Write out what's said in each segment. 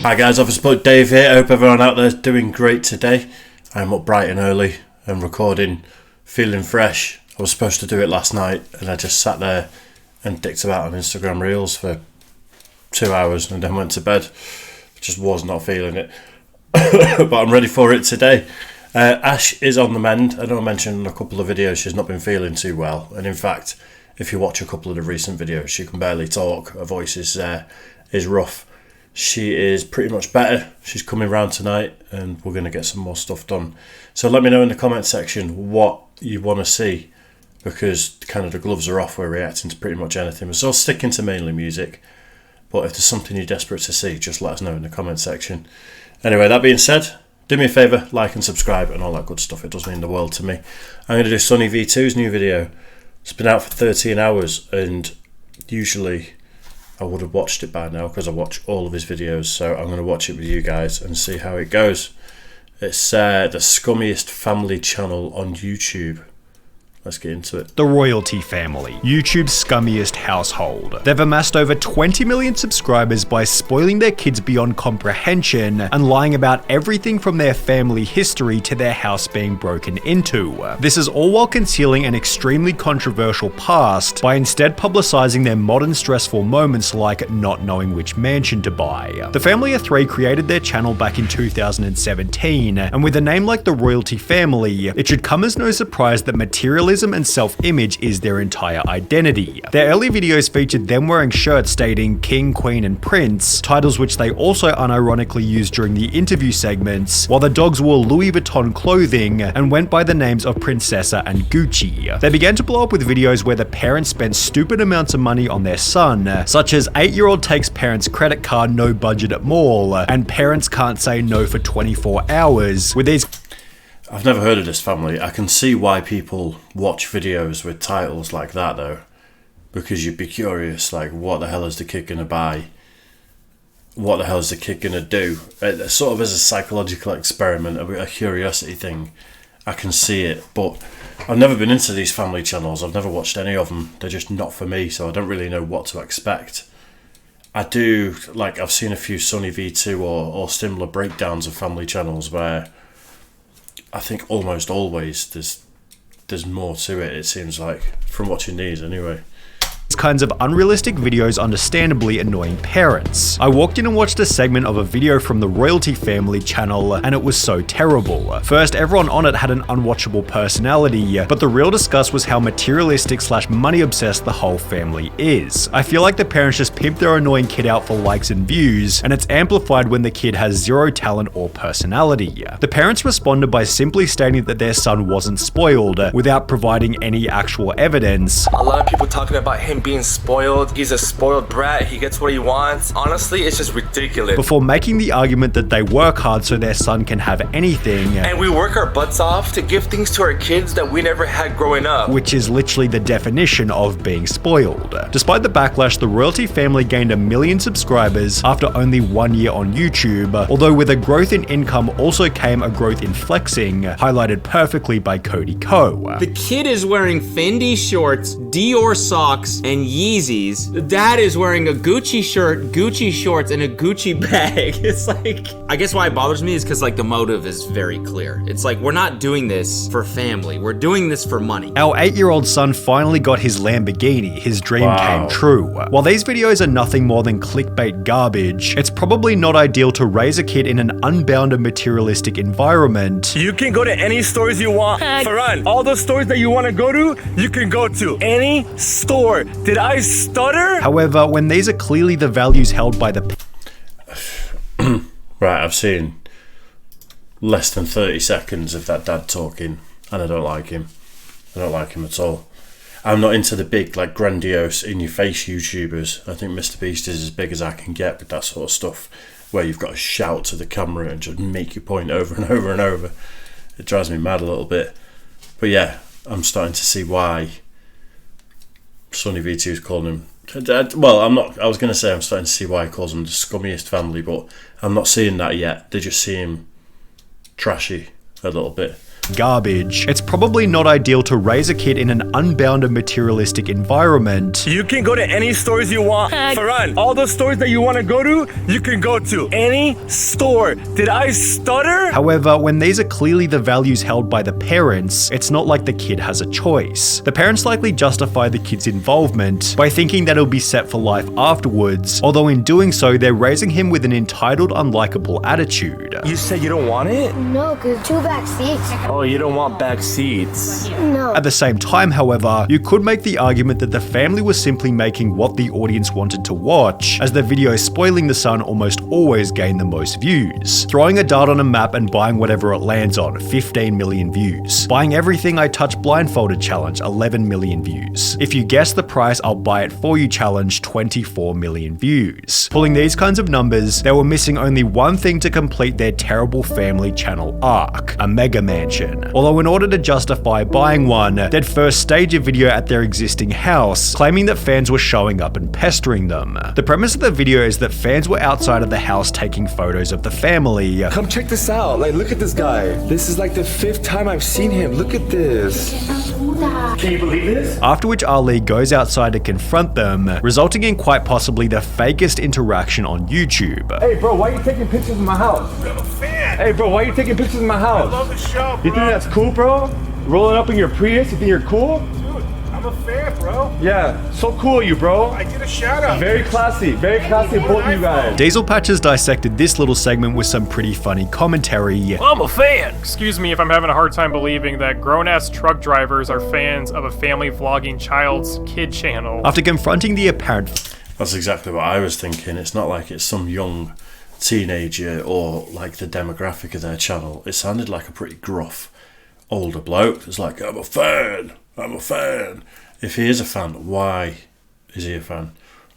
Hi guys, Office Blokes Dave here. I hope everyone out there is doing great today. I'm up bright and early and recording, feeling fresh. I was supposed to do it last night and I just sat there and dicked about on Instagram Reels for 2 hours and then went to bed. Just was not feeling it. But I'm ready for it today. Ash is on the mend. I know I mentioned in a couple of videos she's not been feeling too well. And in fact, if you watch a couple of the recent videos, she can barely talk. Her voice is rough. She is pretty much better. She's coming round tonight and we're going to get some more stuff done. So let me know in the comment section what you want to see, because kind of the gloves are off. We're reacting to pretty much anything. We're still sticking to mainly music, but if there's something you're desperate to see, just let us know in the comment section. Anyway, that being said, do me a favour, like and subscribe and all that good stuff. It does mean the world to me. I'm going to do Sunny V2's new video. It's been out for 13 hours and usually I would have watched it by now because I watch all of his videos. So I'm going to watch it with you guys and see how it goes. It's the Scummiest family channel on YouTube. Let's get into it. The royalty family, YouTube's scummiest household. They've amassed over 20 million subscribers by spoiling their kids beyond comprehension and lying about everything from their family history to their house being broken into. This is all while concealing an extremely controversial past by instead publicizing their modern stressful moments like not knowing which mansion to buy. The family of three created their channel back in 2017, and with a name like the royalty family, it should come as no surprise that materialism and self-image is their entire identity. Their early videos featured them wearing shirts stating King, Queen, and Prince, titles which they also unironically used during the interview segments, while the dogs wore Louis Vuitton clothing and went by the names of Princessa and Gucci. They began to blow up with videos where the parents spent stupid amounts of money on their son, such as 8-year-old takes parents' credit card no budget at mall, and parents can't say no for 24 hours, with these. I've never heard of this family. I can see why people watch videos with titles like that though, because you'd be curious, like, what the hell is the kid going to buy? What the hell is the kid going to do? It sort of as a psychological experiment, a curiosity thing. I can see it, but I've never been into these family channels. I've never watched any of them. They're just not for me, so I don't really know what to expect. I do, like, I've seen a few Sunny V2 or similar breakdowns of family channels where I think almost always there's more to it seems like, from watching these anyway. Kinds of unrealistic videos understandably annoying parents. I walked in and watched a segment of a video from the royalty family channel and it was so terrible. First, everyone on it had an unwatchable personality, but the real disgust was how materialistic / money obsessed the whole family is. I feel like the parents just pimp their annoying kid out for likes and views, and it's amplified when the kid has zero talent or personality. The parents responded by simply stating that their son wasn't spoiled, without providing any actual evidence. A lot of people talking about him being spoiled. He's a spoiled brat. He gets what he wants. Honestly, it's just ridiculous. Before making the argument that they work hard so their son can have anything. And we work our butts off to give things to our kids that we never had growing up. Which is literally the definition of being spoiled. Despite the backlash, the royalty family gained 1 million subscribers after only 1 year on YouTube, although with a growth in income also came a growth in flexing, highlighted perfectly by Cody Ko. The kid is wearing Fendi shorts, Dior socks, and Yeezys. The dad is wearing a Gucci shirt, Gucci shorts, and a Gucci bag. It's like, I guess why it bothers me is because like the motive is very clear. It's like, we're not doing this for family. We're doing this for money. Our 8-year-old son finally got his Lamborghini. His dream came true. While these videos are nothing more than clickbait garbage, it's probably not ideal to raise a kid in an unbounded materialistic environment. You can go to any stores you want. Farhan, all those stores that you want to go to, you can go to any store. Did I stutter? However, when these are clearly the values held by the Right, I've seen less than 30 seconds of that dad talking and I don't like him. I don't like him at all. I'm not into the big, like, grandiose, in-your-face YouTubers. I think Mr. Beast is as big as I can get with that sort of stuff, where you've got to shout to the camera and just make your point over and over and over. It drives me mad a little bit. But yeah, I'm starting to see why Sunny V2 is calling him. Well, I'm not. I was going to say I'm starting to see why he calls them the scummiest family, but I'm not seeing that yet. They just see him trashy a little bit. Garbage. It's probably not ideal to raise a kid in an unbounded materialistic environment. You can go to any stores you want. Farhan, all those stores that you want to go to, you can go to any store. Did I stutter? However, when these are clearly the values held by the parents, it's not like the kid has a choice. The parents likely justify the kid's involvement by thinking that it'll be set for life afterwards, although in doing so, they're raising him with an entitled, unlikable attitude. You said you don't want it? No, because 2 back seats. Oh, you don't want back seats. No. At the same time, however, you could make the argument that the family was simply making what the audience wanted to watch, as the videos spoiling the son almost always gain the most views. Throwing a dart on a map and buying whatever it lands on, 15 million views. Buying everything I touch blindfolded challenge, 11 million views. If you guess the price, I'll buy it for you challenge, 24 million views. Pulling these kinds of numbers, they were missing only one thing to complete their terrible family channel arc, a mega mansion. Although in order to justify buying one, they'd first stage a video at their existing house, claiming that fans were showing up and pestering them. The premise of the video is that fans were outside of the house taking photos of the family. Come check this out. Like, look at this guy. This is like the 5th time I've seen him. Look at this. Can you believe this? After which Ali goes outside to confront them, resulting in quite possibly the fakest interaction on YouTube. Hey, bro, why are you taking pictures of my house? I'm a fan. Hey, bro, why are you taking pictures of my house? I love the show, bro. You think that's cool, bro? Rolling up in your Prius, you think you're cool? Dude, I'm a fan, bro. Yeah, so cool of you, bro. I get a shout out. Very classy both of you guys. Diesel Patches dissected this little segment with some pretty funny commentary. I'm a fan. Excuse me if I'm having a hard time believing that grown-ass truck drivers are fans of a family vlogging child's kid channel. After confronting the apparent That's exactly what I was thinking. It's not like it's some young teenager or like the demographic of their channel. It sounded like a pretty gruff older bloke. It's like, I'm a fan. If he is a fan, why is he a fan?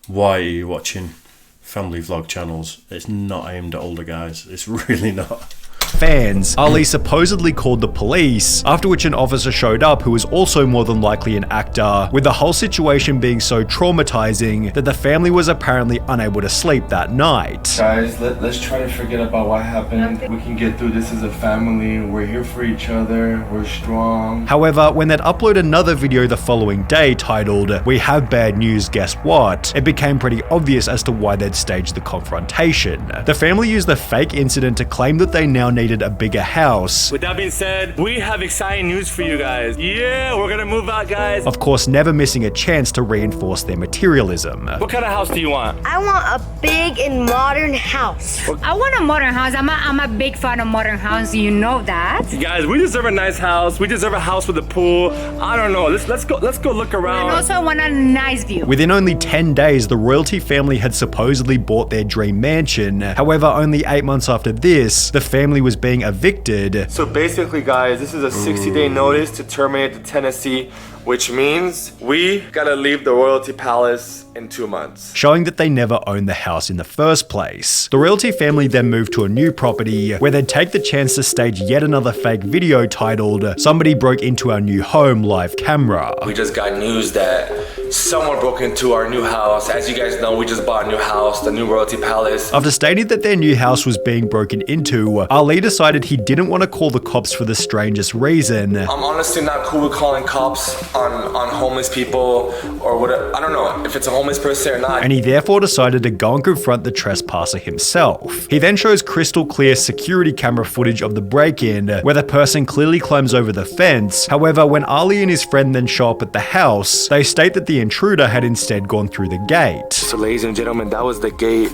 Why are you watching family vlog channels? It's not aimed at older guys. It's really not. fans, Ali supposedly called the police, after which an officer showed up who was also more than likely an actor, with the whole situation being so traumatizing that the family was apparently unable to sleep that night. Guys, let's try to forget about what happened. We can get through this as a family. We're here for each other. We're strong. However, when they'd upload another video the following day titled, "We have bad news, guess what?", it became pretty obvious as to why they'd staged the confrontation. The family used the fake incident to claim that they now needed a bigger house. With that being said, we have exciting news for you guys. Yeah, we're gonna move out, guys. Of course, never missing a chance to reinforce their materialism. What kind of house do you want? I want a big and modern house. I want a modern house. I'm a big fan of modern house. You know that. Guys, we deserve a nice house. We deserve a house with a pool. I don't know. Let's go look around. And also I want a nice view. Within only 10 days, the royalty family had supposedly bought their dream mansion. However, only 8 months after this, the family was being evicted. So basically, guys, this is a 60-day notice to terminate the tenancy, which means we gotta leave the royalty palace in 2 months. Showing that they never owned the house in the first place. The royalty family then moved to a new property where they'd take the chance to stage yet another fake video titled, "Somebody broke into our new home live camera." We just got news that someone broke into our new house. As you guys know, we just bought a new house, the new royalty palace. After stating that their new house was being broken into, Ali decided he didn't want to call the cops for the strangest reason. I'm honestly not cool with calling cops on homeless people or whatever. I don't know if it's a homeless person or not. And he therefore decided to go and confront the trespasser himself. He then shows crystal clear security camera footage of the break-in, where the person clearly climbs over the fence. However, when Ali and his friend then show up at the house, they state that the intruder had instead gone through the gate. So ladies and gentlemen, that was the gate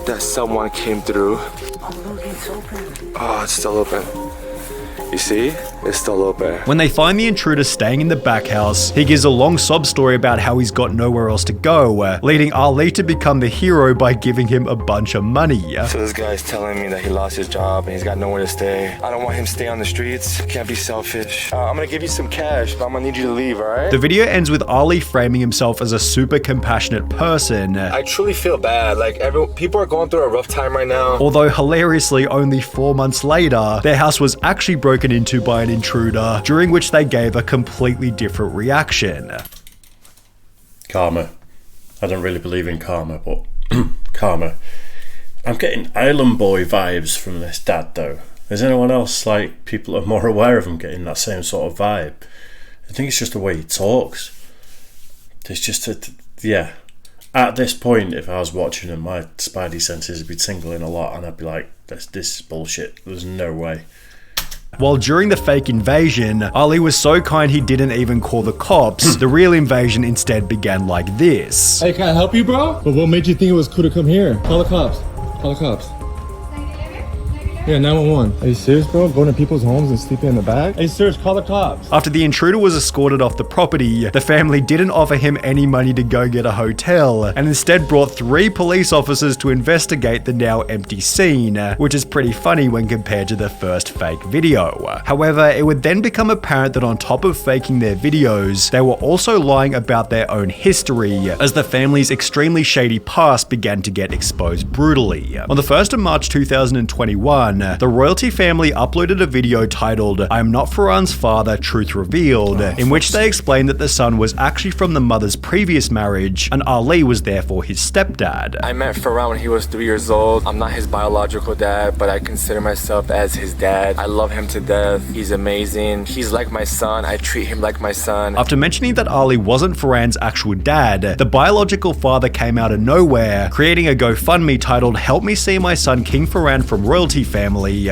that someone came through. Oh, it's still open. You see? It's still open. When they find the intruder staying in the back house, he gives a long sob story about how he's got nowhere else to go, leading Ali to become the hero by giving him a bunch of money. So this guy's telling me that he lost his job and he's got nowhere to stay. I don't want him to stay on the streets. Can't be selfish. I'm gonna give you some cash, but I'm gonna need you to leave, alright? The video ends with Ali framing himself as a super compassionate person. I truly feel bad. Like, people are going through a rough time right now. Although hilariously, only 4 months later, their house was actually broken into by an intruder, during which they gave a completely different reaction. Karma. I don't really believe in karma, but karma. I'm getting Island Boy vibes from this dad though. Is anyone else, like, people are more aware of him getting that same sort of vibe? I think it's just the way he talks. It's just yeah. At this point, if I was watching him, my spidey senses would be tingling a lot, and I'd be like, this is bullshit. There's no way. While during the fake invasion, Ali was so kind he didn't even call the cops, the real invasion instead began like this. Hey, can I help you, bro? But what made you think it was cool to come here? Call the cops. Call the cops. Yeah, 911. Are you serious, bro? Going to people's homes and sleeping in the back? Hey, serious, call the cops. After the intruder was escorted off the property, the family didn't offer him any money to go get a hotel, and instead brought 3 police officers to investigate the now empty scene, which is pretty funny when compared to the first fake video. However, it would then become apparent that on top of faking their videos, they were also lying about their own history, as the family's extremely shady past began to get exposed brutally. On the 1st of March 2021, the royalty family uploaded a video titled "I am not Farhan's father, truth revealed," in which they explained that the son was actually from the mother's previous marriage, and Ali was therefore his stepdad. I met Farhan when he was 3 years old. I'm not his biological dad, but I consider myself as his dad. I love him to death. He's amazing. He's like my son. I treat him like my son. After mentioning that Ali wasn't Farhan's actual dad, the biological father came out of nowhere, creating a GoFundMe titled "Help Me See My Son King Farhan from Royalty Family,"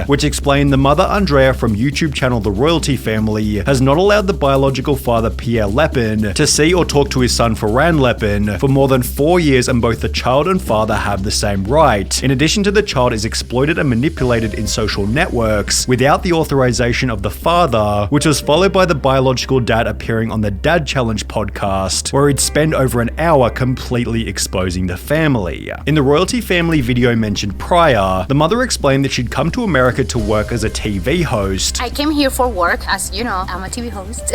which explained the mother Andrea from YouTube channel The Royalty Family has not allowed the biological father Pierre Lepin to see or talk to his son Farhan Lepin for more than 4 years, and both the child and father have the same right. In addition to the child is exploited and manipulated in social networks without the authorization of the father, which was followed by the biological dad appearing on the Dad Challenge podcast, where he'd spend over an hour completely exposing the family. In the Royalty Family video mentioned prior, the mother explained that she'd come to America to work as a TV host. I came here for work, as you know, I'm a TV host.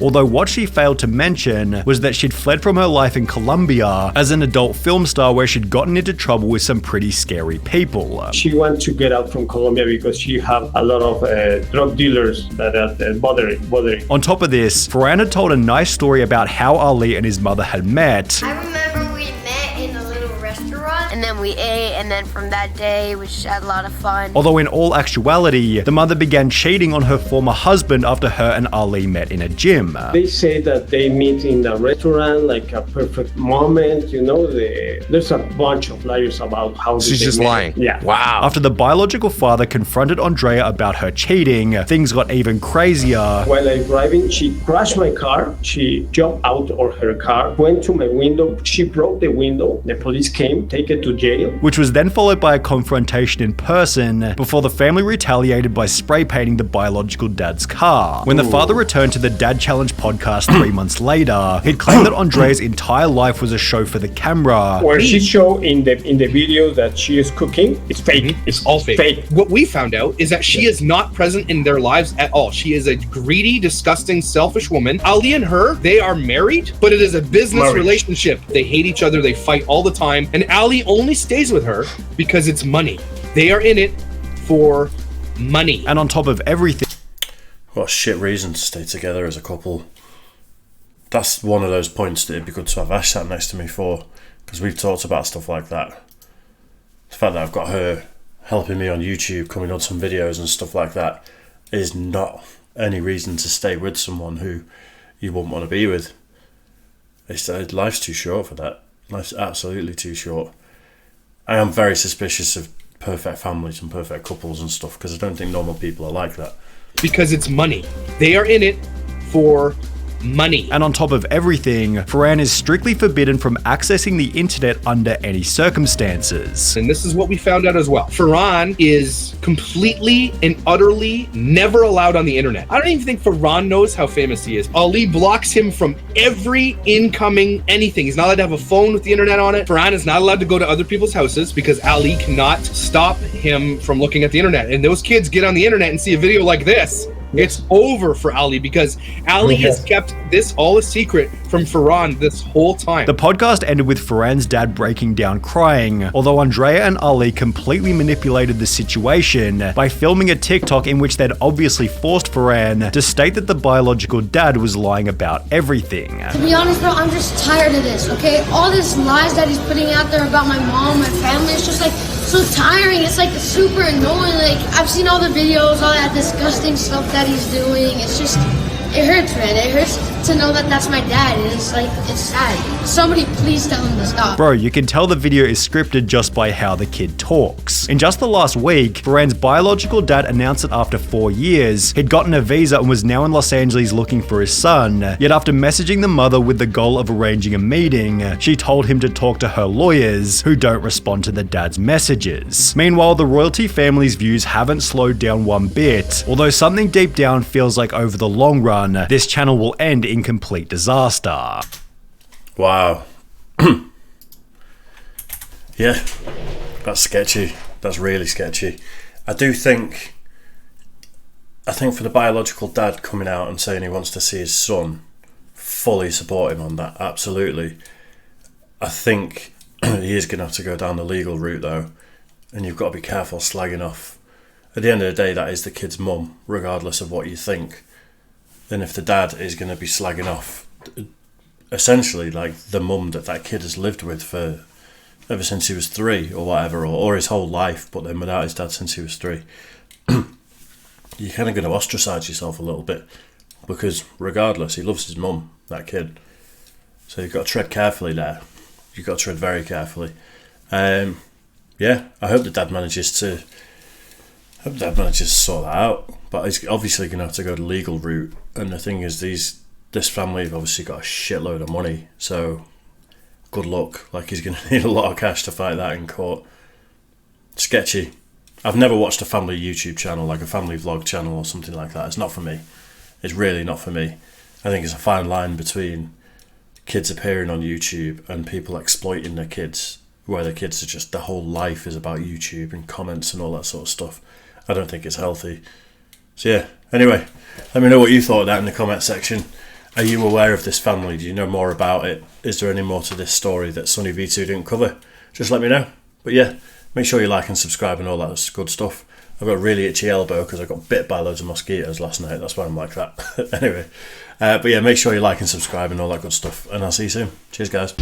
Although what she failed to mention was that she'd fled from her life in Colombia as an adult film star, where she'd gotten into trouble with some pretty scary people. She wants to get out from Colombia because she have a lot of drug dealers that are bothering. On top of this, Farhan had told a nice story about how Ali and his mother had met. I remember we met in a little restaurant, and then we ate, and then from that day we just had a lot of fun. Although in all actuality, the mother began cheating on her former husband after her and Ali met in a gym. They say that they meet in a restaurant, like a perfect moment, you know. There's a bunch of liars about how She's just lying. Yeah. Wow. After the biological father confronted Andrea about her cheating, things got even crazier. While I'm driving, she crashed my car. She jumped out of her car, went to my window. She broke the window. The police came, take it to jail. Which was then followed by a confrontation in person, before the family retaliated by spray painting the biological dad's car. When the father returned to the Dad Challenge podcast 3 months later, he'd claimed that Andrea's entire life was a show for the camera. Where she showed in the video that she is cooking, it's fake. It's all fake. What we found out is that she is not present in their lives at all. She is a greedy, disgusting, selfish woman. Ali and her, they are married, but it is a business relationship. They hate each other, they fight all the time, and Ali only stays with her because it's money. They are in it for money. And on top of everything, what a shit reason to stay together as a couple. That's one of those points that it'd be good to have Ash sat next to me for, because we've talked about stuff like that. The fact that I've got her helping me on YouTube, coming on some videos and stuff like that, is not any reason to stay with someone who you wouldn't want to be with. Life's too short for that. Life's absolutely too short. I am very suspicious of perfect families and perfect couples and stuff, because I don't think normal people are like that. Because it's money. They are in it for money. And on top of everything, Farhan is strictly forbidden from accessing the internet under any circumstances. And this is what we found out as well. Farhan is completely and utterly never allowed on the internet. I don't even think Farhan knows how famous he is. Ali blocks him from every incoming anything. He's not allowed to have a phone with the internet on it. Farhan is not allowed to go to other people's houses because Ali cannot stop him from looking at the internet. And those kids get on the internet and see a video like this. It's over for Ali because Ali has kept this all a secret from Farhan this whole time. The podcast ended with Farhan's dad breaking down crying, although Andrea and Ali completely manipulated the situation by filming a TikTok in which they'd obviously forced Farhan to state that the biological dad was lying about everything. To be honest, bro, I'm just tired of this, okay? All these lies that he's putting out there about my mom and family, it's just like, so tiring. It's like super annoying. Like, I've seen all the videos, all that disgusting stuff that he's doing. It's just, it hurts, man. It hurts to know that that's my dad. And it's like, it's sad. Somebody please tell him to stop. Bro, you can tell the video is scripted just by how the kid talks. In just the last week, Ferran's biological dad announced that after 4 years, he'd gotten a visa and was now in Los Angeles looking for his son. Yet after messaging the mother with the goal of arranging a meeting, she told him to talk to her lawyers, who don't respond to the dad's messages. Meanwhile, the royalty family's views haven't slowed down one bit, although something deep down feels like over the long run, this channel will end in complete disaster. Wow. Yeah, that's sketchy. That's really sketchy. I think for the biological dad coming out and saying he wants to see his son, fully support him on that, absolutely. I think he is going to have to go down the legal route though, and you've got to be careful slagging off. At the end of the day, that is the kid's mum, regardless of what you think. Then if the dad is going to be slagging off, essentially like the mum that kid has lived with for ever since he was 3 or whatever, or his whole life, but then without his dad since he was 3, you're kind of going to ostracize yourself a little bit, because regardless, he loves his mum, that kid. So you've got to tread carefully there. You've got to tread very carefully. Yeah, I hope the dad manages to sort that out, but he's obviously going to have to go the legal route. And the thing is, this family have obviously got a shitload of money, so good luck. Like, he's going to need a lot of cash to fight that in court. Sketchy. I've never watched a family YouTube channel, like a family vlog channel or something like that. It's not for me. It's really not for me. I think it's a fine line between kids appearing on YouTube and people exploiting their kids, where their kids are just, their whole life is about YouTube and comments and all that sort of stuff. I don't think it's healthy. So yeah, anyway, let me know what you thought of that in the comment section. Are you aware of this family? Do you know more about it? Is there any more to this story that Sonny V2 didn't cover? Just let me know. But yeah, make sure you like and subscribe and all that good stuff. I've got a really itchy elbow because I got bit by loads of mosquitoes last night. That's why I'm like that. Anyway, but yeah, make sure you like and subscribe and all that good stuff. And I'll see you soon. Cheers, guys.